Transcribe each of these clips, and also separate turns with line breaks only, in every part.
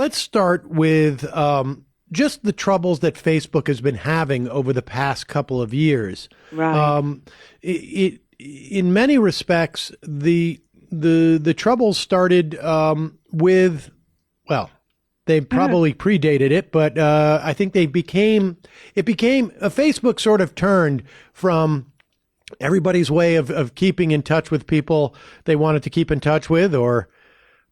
let's start with just the troubles that Facebook has been having over the past couple of years.
Right.
In many respects, the troubles started with, well, they probably predated it, but I think Facebook sort of turned from everybody's way of keeping in touch with people they wanted to keep in touch with, or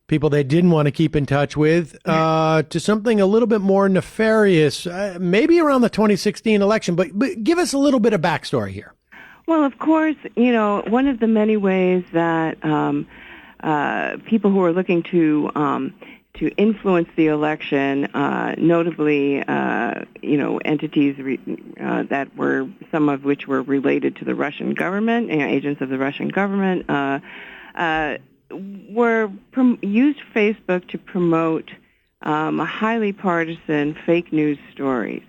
people they didn't want to keep in touch with, to something a little bit more nefarious, maybe around the 2016 election. But give us a little bit of backstory here.
Well, of course, one of the many ways that people who are looking to influence the election, notably, entities that were, some of which were related to the Russian government, agents of the Russian government, used Facebook to promote highly partisan fake news stories,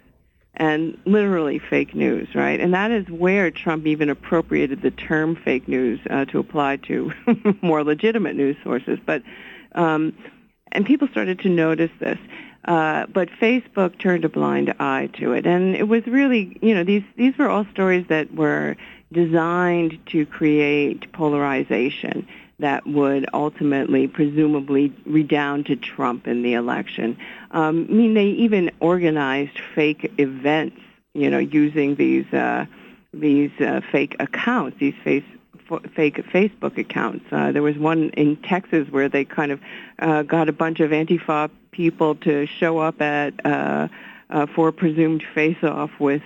and literally fake news, right? And that is where Trump even appropriated the term fake news to apply to more legitimate news sources. But and people started to notice this. But Facebook turned a blind eye to it. And it was really, these were all stories that were designed to create polarization that would ultimately, presumably, redound to Trump in the election. They even organized fake events, using these fake accounts, these fake Facebook accounts. There was one in Texas where they kind of got a bunch of Antifa people to show up at for a presumed face-off with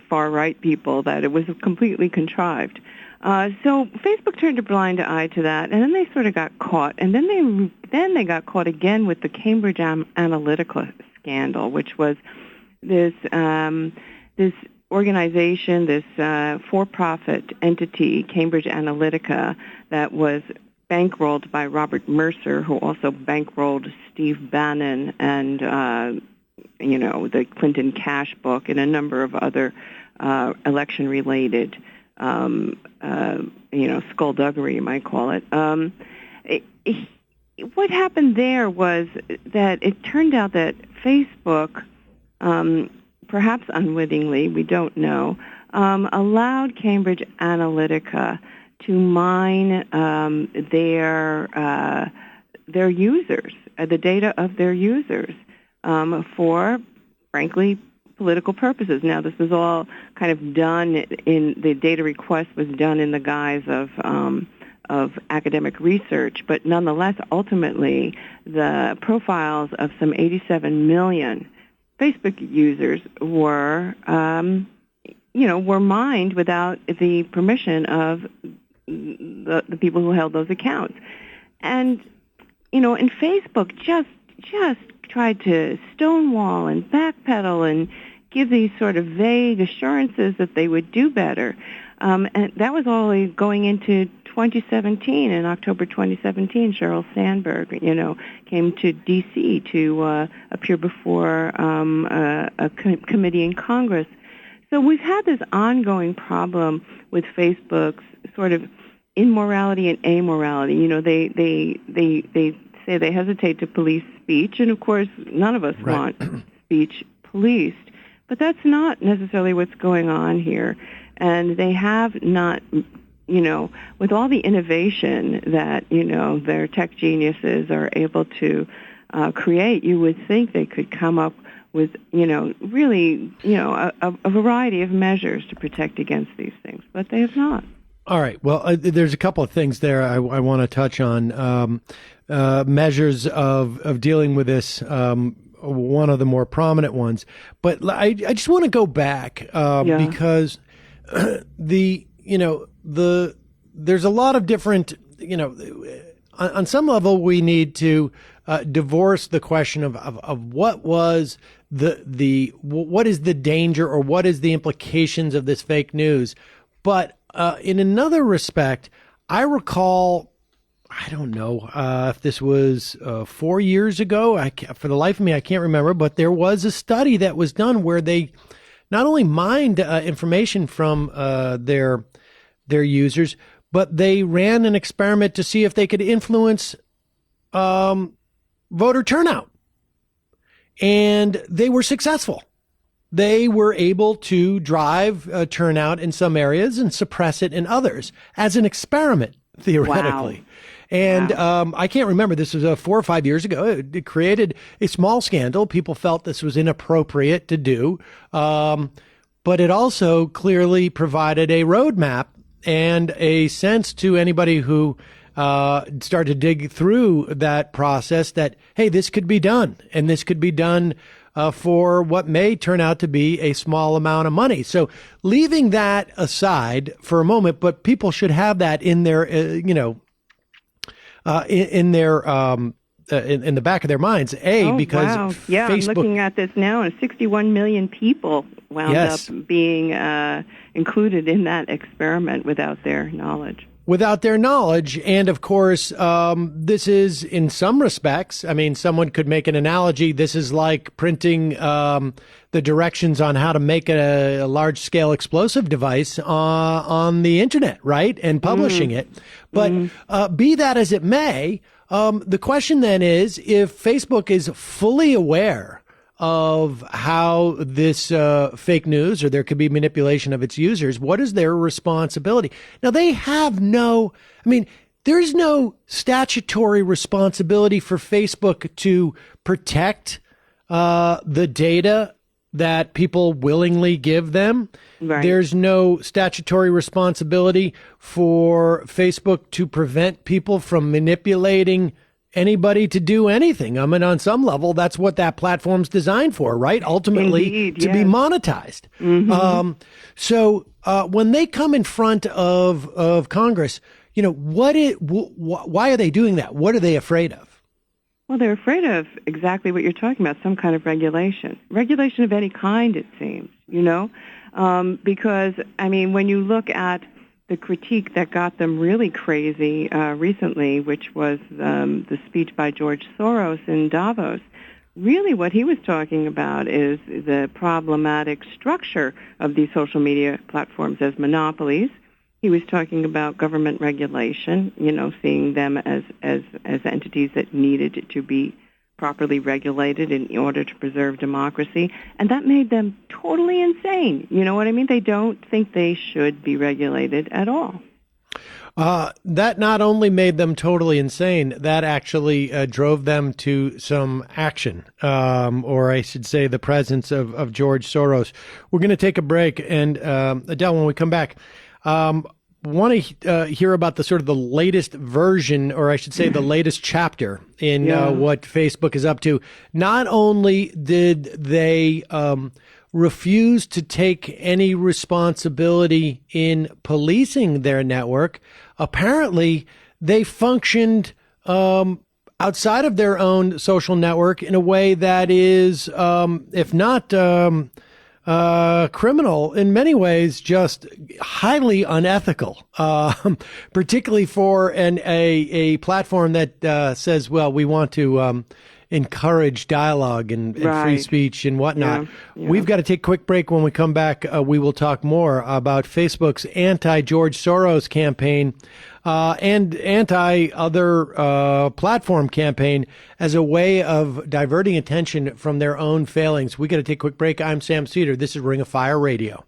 far-right people, that it was completely contrived. So Facebook turned a blind eye to that, and then they sort of got caught, and then they got caught again with the Cambridge Analytica scandal, which was this organization, this for-profit entity, Cambridge Analytica, that was bankrolled by Robert Mercer, who also bankrolled Steve Bannon and the Clinton cash book and a number of other election-related skullduggery, you might call it. What happened there was that it turned out that Facebook, perhaps unwittingly, we don't know, allowed Cambridge Analytica to mine their users, the data of their users, for, frankly, political purposes. Now, this was all kind of done the data request was done in the guise of academic research, but nonetheless, ultimately, the profiles of some 87 million Facebook users were mined without the permission of the people who held those accounts. And, and Facebook just tried to stonewall and backpedal and give these sort of vague assurances that they would do better. And that was all going into 2017. In October 2017, Sheryl Sandberg, came to D.C. to appear before a committee in Congress. So we've had this ongoing problem with Facebook's sort of immorality and amorality. They say they hesitate to police speech, and of course, none of us want speech policed. But that's not necessarily what's going on here. And they have not, with all the innovation that, their tech geniuses are able to create, you would think they could come up with, really, a variety of measures to protect against these things. But they have not.
All right. Well, there's a couple of things there I want to touch on. Measures of dealing with this, one of the more prominent ones. But I just want to go back because there's a lot of different, on some level we need to divorce the question of what was what is the danger or what is the implications of this fake news. But in another respect, I recall, I don't know if this was 4 years ago. For the life of me, I can't remember. But there was a study that was done where they not only mined information from their users, but they ran an experiment to see if they could influence voter turnout. And they were successful. They were able to drive turnout in some areas and suppress it in others as an experiment, theoretically. Wow. And I can't remember, this was 4 or 5 years ago. It created a small scandal. People felt this was inappropriate to do. But it also clearly provided a roadmap and a sense to anybody who started to dig through that process that, hey, this could be done. And this could be done for what may turn out to be a small amount of money. So leaving that aside for a moment, but people should have that in their, in the back of their minds, because
wow. Yeah,
Facebook,
I'm looking at this now, and 61 million people wound up being included in that experiment without their knowledge.
Without their knowledge. And of course, this is in some respects, I mean, someone could make an analogy. This is like printing the directions on how to make a large scale explosive device on the internet, right? And publishing it. But be that as it may, the question then is, if Facebook is fully aware of how this fake news, or there could be manipulation of its users, what is their responsibility? Now, they have there's no statutory responsibility for Facebook to protect the data that people willingly give them. Right. There's no statutory responsibility for Facebook to prevent people from manipulating anybody to do anything. I mean, on some level, that's what that platform's designed for, right? Ultimately, to be monetized. So when they come in front of Congress, why are they doing that? What are they afraid of?
Well, they're afraid of exactly what you're talking about, some kind of regulation of any kind, it seems, because, I mean, when you look at the critique that got them really crazy recently, which was the speech by George Soros in Davos, really what he was talking about is the problematic structure of these social media platforms as monopolies. He was talking about government regulation, seeing them as entities that needed to be properly regulated in order to preserve democracy. And that made them totally insane. You know what I mean? They don't think they should be regulated at all.
That not only made them totally insane, that actually drove them to some action, or I should say the presence of George Soros. We're going to take a break. And Adele, when we come back, want to hear about the sort of the latest version, or I should say the latest chapter in what Facebook is up to. Not only did they refuse to take any responsibility in policing their network, apparently they functioned outside of their own social network in a way that is, if not criminal, in many ways just highly unethical, particularly for a platform that says, well, we want to encourage dialogue and free speech and whatnot. We've got to take a quick break. When we come back, we will talk more about Facebook's anti-George Soros campaign and anti-other platform campaign as a way of diverting attention from their own failings. We got to take a quick break. I'm Sam Seder. This is Ring of Fire Radio.